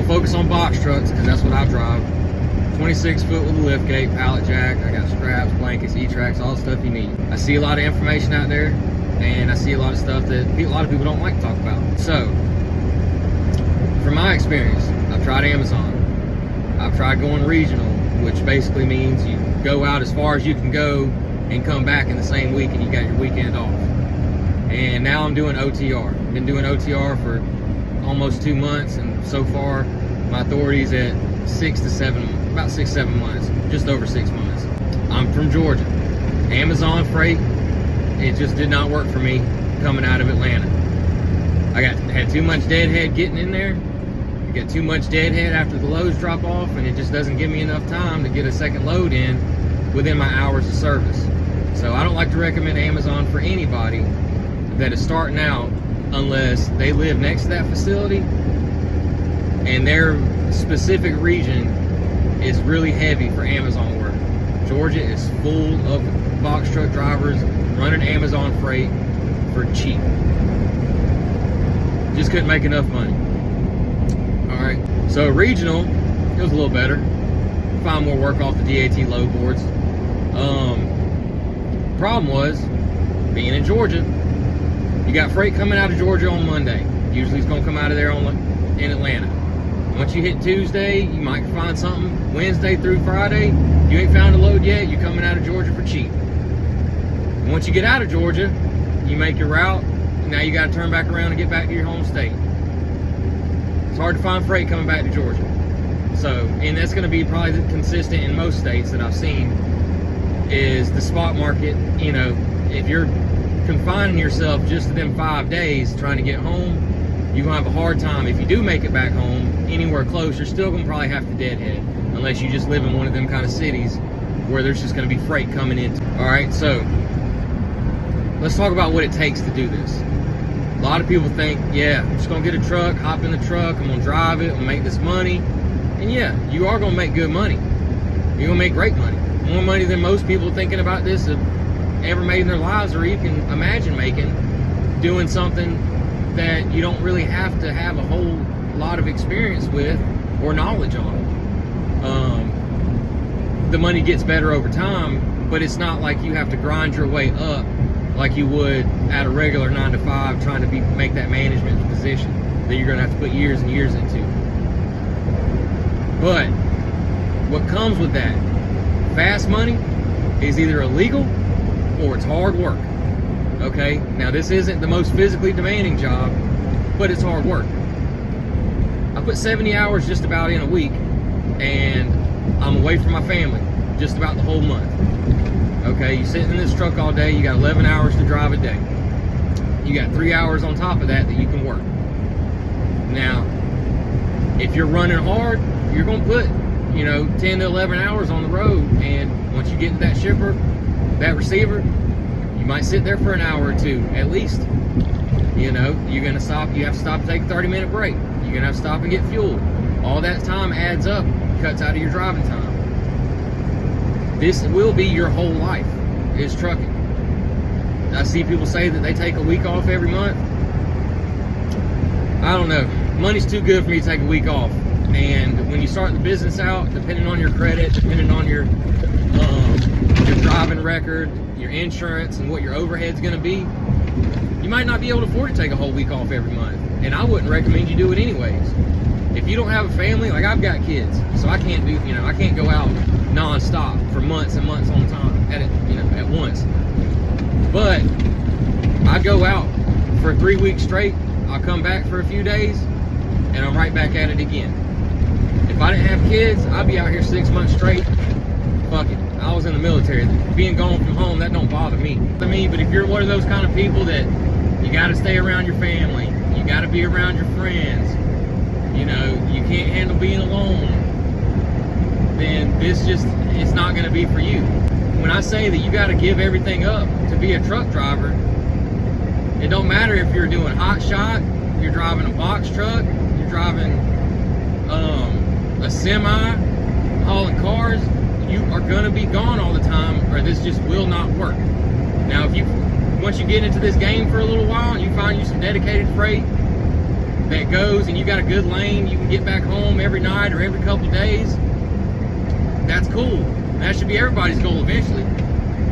focus on box trucks because that's what I drive. 26 foot with a lift gate, pallet jack. I got straps, blankets, E-tracks, all the stuff you need. I see a lot of information out there, and I see a lot of stuff that a lot of people don't like to talk about. So, from my experience, I've tried Amazon. I've tried going regional, which basically means you go out as far as you can go and come back in the same week, and you got your weekend off. And now I'm doing OTR. I've been doing OTR for almost 2 months, and so far my authority's at about 6-7 months, just over 6 months. I'm from Georgia. Amazon freight, it just did not work for me coming out of Atlanta. I had too much deadhead getting in there. I got too much deadhead after the loads drop off, and it just doesn't give me enough time to get a second load in within my hours of service. So I don't like to recommend Amazon for anybody that is starting out unless they live next to that facility and their specific region is really heavy for Amazon work. Georgia is full of box truck drivers running Amazon freight for cheap. Just couldn't make enough money. All right, so regional, it was a little better. Find more work off the DAT load boards. Problem was, being in Georgia, you got freight coming out of Georgia on Monday. Usually it's gonna come out of there in Atlanta. Once you hit Tuesday, you might find something. Wednesday through Friday, if you ain't found a load yet, you're coming out of Georgia for cheap. And once you get out of Georgia, you make your route, and now you gotta turn back around and get back to your home state. It's hard to find freight coming back to Georgia. So, and that's gonna be probably consistent in most states that I've seen, is the spot market. You know, if you're confining yourself just to them 5 days trying to get home, you're gonna have a hard time. If you do make it back home anywhere close, you're still gonna probably have to deadhead, unless you just live in one of them kind of cities where there's just gonna be freight coming in. All right, so let's talk about what it takes to do this. A lot of people think, yeah, I'm just gonna get a truck, hop in the truck, I'm gonna drive it, I'm gonna make this money. And yeah, you are gonna make good money. You're gonna make great money. More money than most people thinking about this have ever made in their lives, or even imagine making, doing something that you don't really have to have a whole lot of experience with or knowledge on. The money gets better over time, but it's not like you have to grind your way up like you would at a regular 9 to 5 trying to make that management position that you're gonna have to put years and years into. But what comes with that fast money is either illegal or it's hard work. Okay, now this isn't the most physically demanding job, but it's hard work. I put 70 hours just about in a week, and I'm away from my family just about the whole month. Okay, you sitting in this truck all day, you got 11 hours to drive a day. You got 3 hours on top of that you can work. Now, if you're running hard, you're gonna put, 10 to 11 hours on the road, and once you get to that shipper, that receiver, you might sit there for an hour or two at least. You're gonna stop, you have to stop and take a 30-minute break. You're gonna have to stop and get fuel. All that time adds up, cuts out of your driving time. This will be your whole life, is trucking. I see people say that they take a week off every month. I don't know. Money's too good for me to take a week off. And when you start the business out, depending on your credit, depending on your driving record, your insurance, and what your overhead's going to be, you might not be able to afford to take a whole week off every month. And I wouldn't recommend you do it anyways. If you don't have a family, like I've got kids, so I can't do, I can't go out non-stop for months and months on time at once. But I go out for 3 weeks straight. I'll come back for a few days, and I'm right back at it again. If I didn't have kids, I'd be out here 6 months straight. Fuck it. I was in the military. Being gone from home, that don't bother me. But if you're one of those kind of people that you got to stay around your family, you got to be around your friends, you can't handle being alone, then it's not going to be for you. When I say that you got to give everything up to be a truck driver, it don't matter if you're doing hot shot, you're driving a box truck, you're driving a semi, hauling cars, you are going to be gone all the time, or this just will not work. Now, once you get into this game for a little while and you find you some dedicated freight, that goes and you got a good lane, you can get back home every night or every couple days, that's cool. That should be everybody's goal eventually.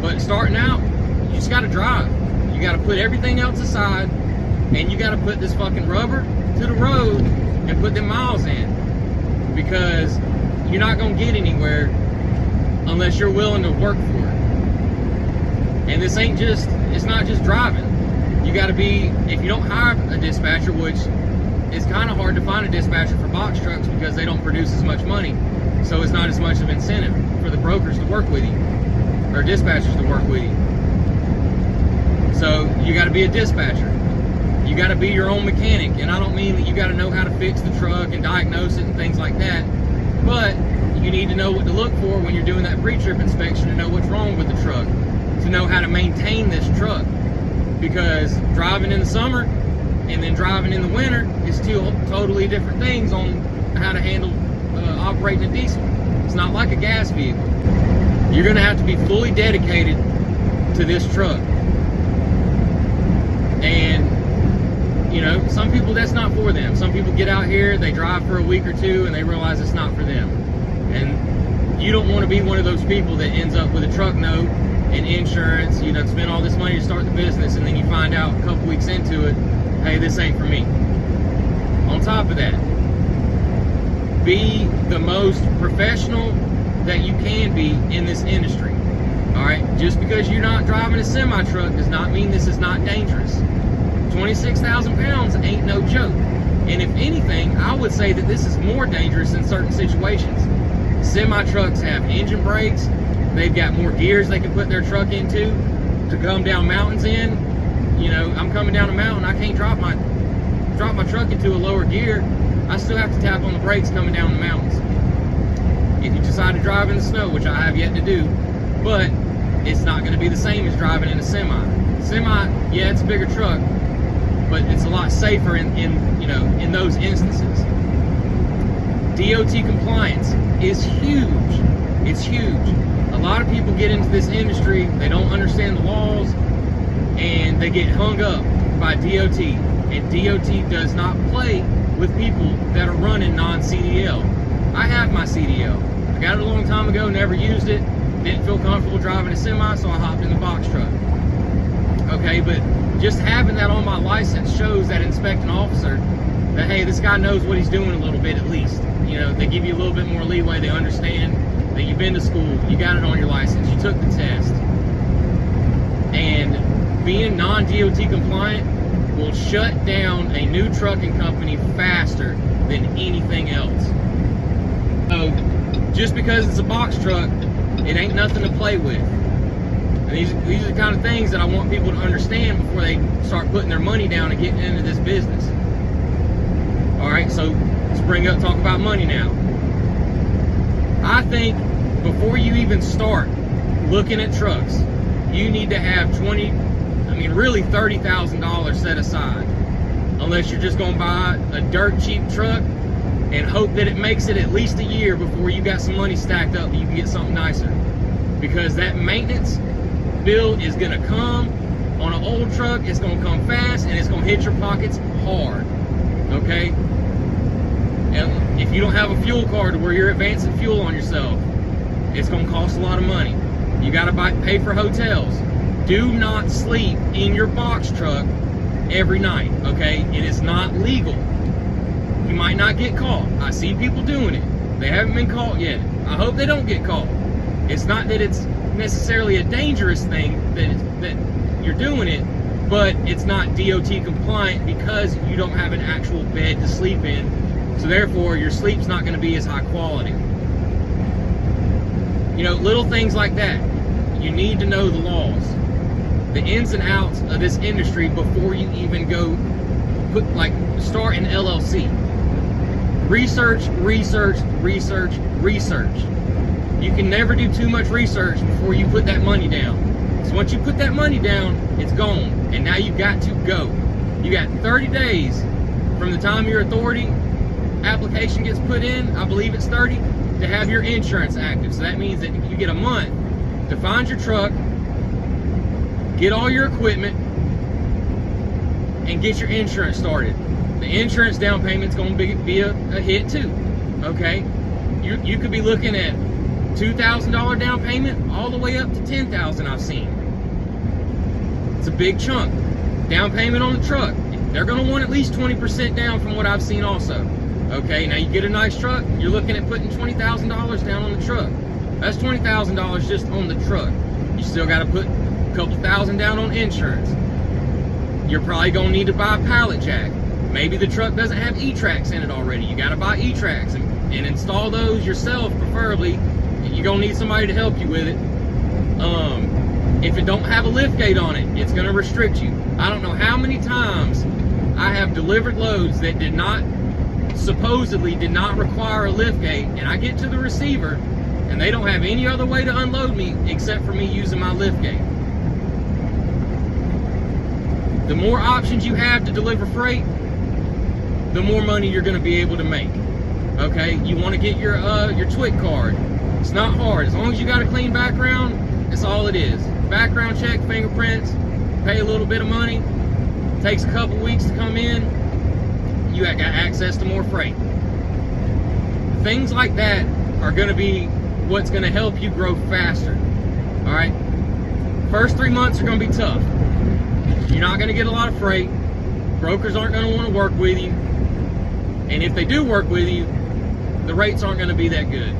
But starting out, you just gotta drive. You gotta put everything else aside, and you gotta put this fucking rubber to the road and put them miles in, because you're not gonna get anywhere unless you're willing to work for it. And this ain't just, it's not just driving. You gotta be, if you don't hire a dispatcher, which is kind of hard to find a dispatcher for box trucks because they don't produce as much money, so it's not as much of an incentive for the brokers to work with you, or dispatchers to work with you. So you gotta be a dispatcher. You gotta be your own mechanic, and I don't mean that you gotta know how to fix the truck and diagnose it and things like that, but you need to know what to look for when you're doing that pre-trip inspection to know what's wrong with the truck, to know how to maintain this truck. Because driving in the summer and then driving in the winter is two totally different things on how to handle operating a diesel. It's not like a gas vehicle. You're gonna have to be fully dedicated to this truck. And you know, some people, that's not for them. Some people get out here, they drive for a week or two and they realize it's not for them. And you don't want to be one of those people that ends up with a truck note and insurance, you know, spend all this money to start the business, and then you find out a couple weeks into it, hey, this ain't for me. On top of that, be the most professional that you can be in this industry. All right, just because you're not driving a semi truck does not mean this is not dangerous. 26,000 pounds ain't no joke. And if anything, I would say that this is more dangerous in certain situations. Semi trucks have engine brakes. They've got more gears they can put their truck into to come down mountains in. You know, I'm coming down a mountain, I can't drop my truck into a lower gear. I still have to tap on the brakes coming down the mountains. If you decide to drive in the snow, which I have yet to do, but it's not going to be the same as driving in a semi. Semi, yeah, it's a bigger truck, but it's a lot safer in those instances. DOT compliance is huge. It's huge. A lot of people get into this industry, they don't understand the laws, and they get hung up by DOT. And DOT does not play with people that are running non-CDL. I have my CDL. I got it a long time ago, never used it, didn't feel comfortable driving a semi, so I hopped in the box truck. Okay, but just having that on my license shows that inspecting officer that, hey, this guy knows what he's doing a little bit at least. You know, they give you a little bit more leeway, they understand that you've been to school, you got it on your license, you took the test. And being non-DOT compliant will shut down a new trucking company faster than anything else. So just because it's a box truck, it ain't nothing to play with. And these are the kind of things that I want people to understand before they start putting their money down and getting into this business. All right, so let's talk about money now. I think before you even start looking at trucks, you need to have really $30,000 set aside. Unless you're just gonna buy a dirt cheap truck and hope that it makes it at least a year before you got some money stacked up and you can get something nicer. Because that maintenance bill is gonna come on an old truck, it's gonna come fast, and it's gonna hit your pockets hard, okay? And if you don't have a fuel card where you're advancing fuel on yourself, it's gonna cost a lot of money. You gotta pay for hotels. Do not sleep in your box truck every night, okay? It is not legal. You might not get caught. I see people doing it. They haven't been caught yet. I hope they don't get caught. It's not that it's necessarily a dangerous thing that you're doing it, but it's not DOT compliant because you don't have an actual bed to sleep in. So therefore, your sleep's not gonna be as high quality. You know, little things like that. You need to know the laws, the ins and outs of this industry before you even go start an LLC. Research. You can never do too much research before you put that money down. So once you put that money down, it's gone. And now you got to go. You got 30 days from the time your authority application gets put in, I believe it's 30, to have your insurance active. So that means that you get a month to find your truck, get all your equipment, and get your insurance started. The insurance down payment's going to be a hit too. Okay, you could be looking at $2,000 down payment all the way up to $10,000. I've seen. It's a big chunk. Down payment on the truck, they're going to want at least 20% down from what I've seen also. Okay, now you get a nice truck, you're looking at putting $20,000 down on the truck. That's $20,000 just on the truck. You still got to put a couple thousand down on insurance. You're probably going to need to buy a pallet jack. Maybe the truck doesn't have E-tracks in it already. You got to buy E-tracks and install those yourself, preferably. You're going to need somebody to help you with it. If it don't have a lift gate on it, it's going to restrict you. I don't know how many times I have delivered loads that supposedly did not require a lift gate, and I get to the receiver and they don't have any other way to unload me except for me using my lift gate. The more options you have to deliver freight, the more money you're going to be able to make. Okay, you want to get your TWIC card. It's not hard. As long as you got a clean background, that's all it is. Background check, fingerprints, pay a little bit of money. Takes a couple weeks to come in. You got access to more freight. Things like that are going to be what's going to help you grow faster. All right. First 3 months are going to be tough. You're not going to get a lot of freight. Brokers aren't going to want to work with you. And if they do work with you, the rates aren't going to be that good.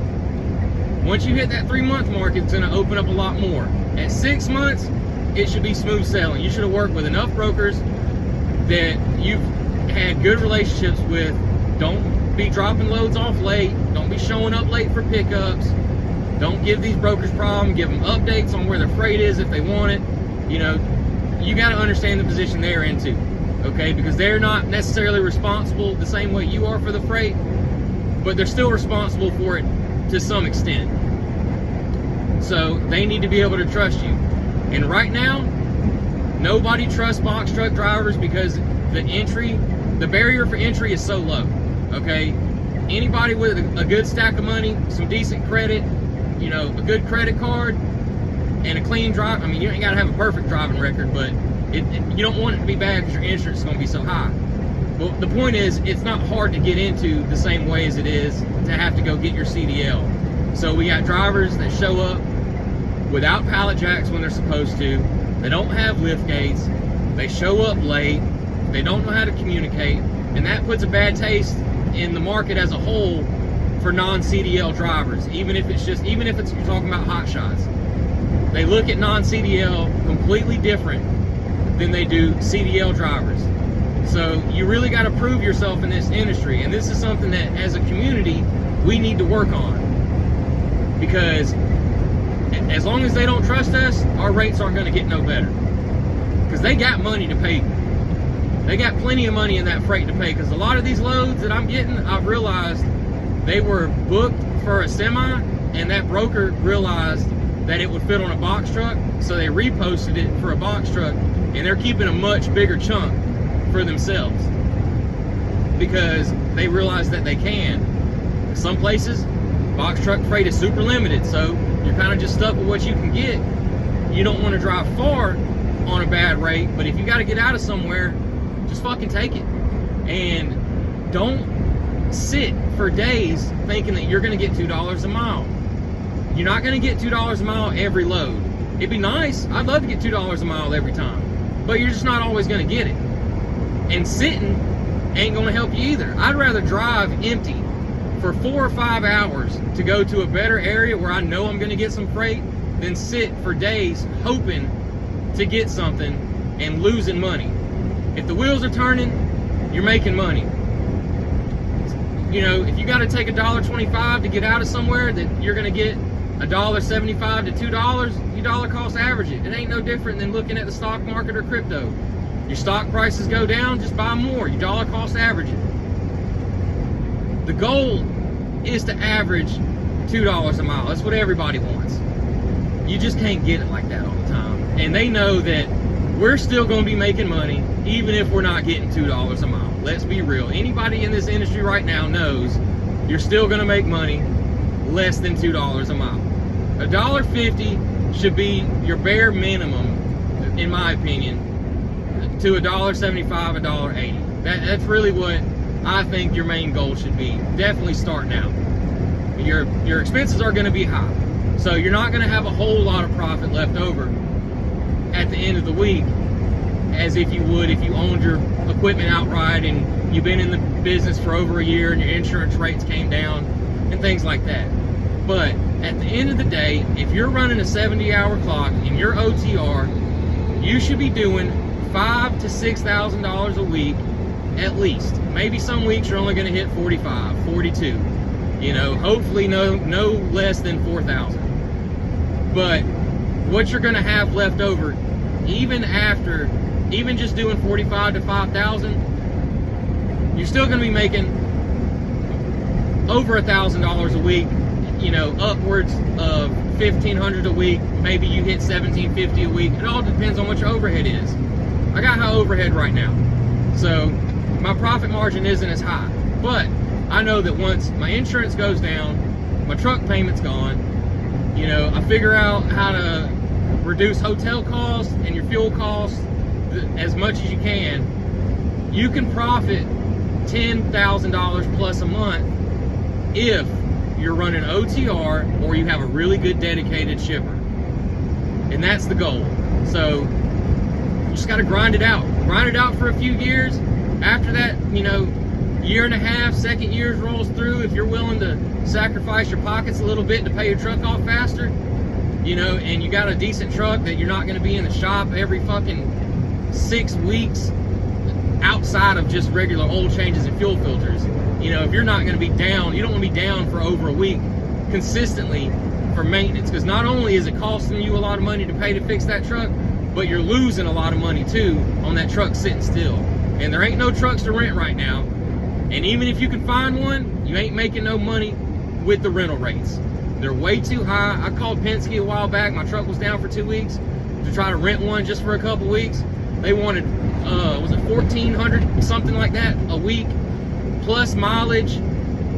Once you hit that 3-month mark, it's going to open up a lot more. At 6 months, it should be smooth sailing. You should have worked with enough brokers that you've had good relationships with. Don't be dropping loads off late. Don't be showing up late for pickups. Don't give these brokers problems. Give them updates on where their freight is if they want it. You know, you got to understand the position they're in too. Okay, because they're not necessarily responsible the same way you are for the freight, but they're still responsible for it to some extent. So they need to be able to trust you. And right now, nobody trusts box truck drivers because the barrier for entry is so low. Okay, anybody with a good stack of money, some decent credit, you know, a good credit card, and a clean drive. I mean, you ain't got to have a perfect driving record, but you don't want it to be bad because your insurance is going to be so high. Well, the point is, it's not hard to get into the same way as it is to have to go get your CDL. So we got drivers that show up without pallet jacks when they're supposed to. They don't have lift gates. They show up late. They don't know how to communicate. And that puts a bad taste in the market as a whole for non-CDL drivers. Even if it's you're talking about hot shots. They look at non-CDL completely different than they do CDL drivers. So you really got to prove yourself in this industry, and this is something that as a community we need to work on, because as long as they don't trust us, our rates aren't going to get no better, because they got money to pay. They got plenty of money in that freight to pay, because a lot of these loads that I'm getting, I've realized they were booked for a semi, and that broker realized that it would fit on a box truck, so they reposted it for a box truck, and they're keeping a much bigger chunk for themselves because they realize that they can. Some places, box truck freight is super limited, so you're kind of just stuck with what you can get. You don't want to drive far on a bad rate, but if you got to get out of somewhere, just fucking take it. And don't sit for days thinking that you're going to get $2 a mile. You're not going to get $2 a mile every load. It'd be nice. I'd love to get $2 a mile every time, but you're just not always going to get it. And sitting ain't going to help you either. I'd rather drive empty for 4 or 5 hours to go to a better area where I know I'm going to get some freight than sit for days hoping to get something and losing money. If the wheels are turning, you're making money. You know, if you got to take $1.25 to get out of somewhere that you're going to get $1.75 to $2, you dollar cost average it. It ain't no different than looking at the stock market or crypto. Your stock prices go down, just buy more. You dollar cost average it. The goal is to average $2 a mile. That's what everybody wants. You just can't get it like that all the time. And they know that we're still going to be making money even if we're not getting $2 a mile. Let's be real. Anybody in this industry right now knows you're still going to make money less than $2 a mile. $1.50 should be your bare minimum, in my opinion, to $1.75, $1.80. That's really what I think your main goal should be. Definitely starting out. Your expenses are going to be high, so you're not going to have a whole lot of profit left over at the end of the week, as if you would if you owned your equipment outright and you've been in the business for over a year and your insurance rates came down and things like that. But at the end of the day, if you're running a 70-hour clock and you're OTR, you should be doing $5,000 to $6,000 a week at least. Maybe some weeks you're only going to hit 45, 42. You know, hopefully no less than 4,000. But what you're going to have left over, even just doing 45 to 5,000, you're still going to be making over $1,000 a week. You know, upwards of $1,500 a week. Maybe you hit $1,750 a week. It all depends on what your overhead is. I got high overhead right now, so my profit margin isn't as high. But I know that once my insurance goes down, my truck payment's gone, you know, I figure out how to reduce hotel costs and your fuel costs as much as you can profit $10,000 plus a month if you're running OTR or you have a really good dedicated shipper. And that's the goal. So you just got to grind it out for a few years. After that, you know, year and a half, second year rolls through, if you're willing to sacrifice your pockets a little bit to pay your truck off faster, you know, and you got a decent truck that you're not going to be in the shop every fucking 6 weeks outside of just regular oil changes and fuel filters. You know, if you're not going to be down, you don't want to be down for over a week consistently for maintenance, because not only is it costing you a lot of money to pay to fix that truck, but you're losing a lot of money too on that truck sitting still. And there ain't no trucks to rent right now. And even if you can find one, you ain't making no money with the rental rates. They're way too high. I called Penske a while back. My truck was down for 2 weeks to try to rent one just for a couple weeks. They wanted, was it $1,400, something like that, a week, plus mileage.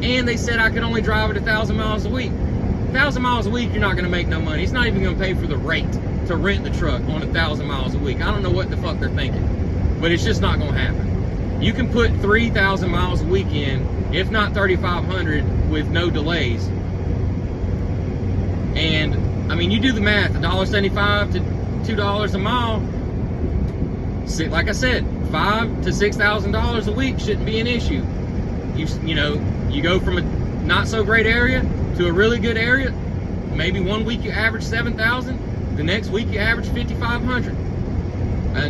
And they said I could only drive it 1,000 miles a week. 1,000 miles a week, you're not gonna make no money. It's not even gonna pay for the rate to rent the truck on 1,000 miles a week. I don't know what the fuck they're thinking, but it's just not gonna happen. You can put 3,000 miles a week in, if not 3,500 with no delays. And I mean, you do the math, $1.75 to $2 a mile. Like I said, $5,000 to $6,000 a week shouldn't be an issue. You know, you go from a not so great area to a really good area. Maybe one week you average 7,000, the next week you average 5,500.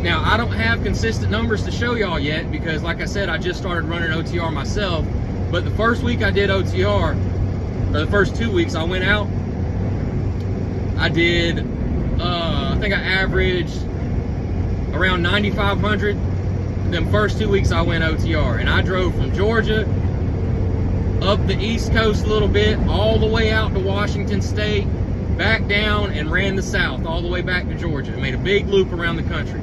Now, I don't have consistent numbers to show y'all yet because, like I said, I just started running OTR myself. But the first week I did OTR, or the first 2 weeks I went out, I did, I think I averaged around 9,500. Them first 2 weeks I went OTR, and I drove from Georgia up the East Coast a little bit, all the way out to Washington State, back down, and ran the South all the way back to Georgia. Made a big loop around the country.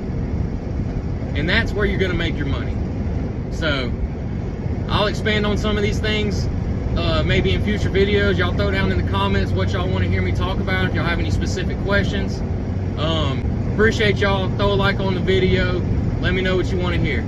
And that's where you're going to make your money. So I'll expand on some of these things maybe in future videos. Y'all throw down in the comments what y'all want to hear me talk about, if y'all have any specific questions. Appreciate y'all. Throw a like on the video. Let me know what you want to hear.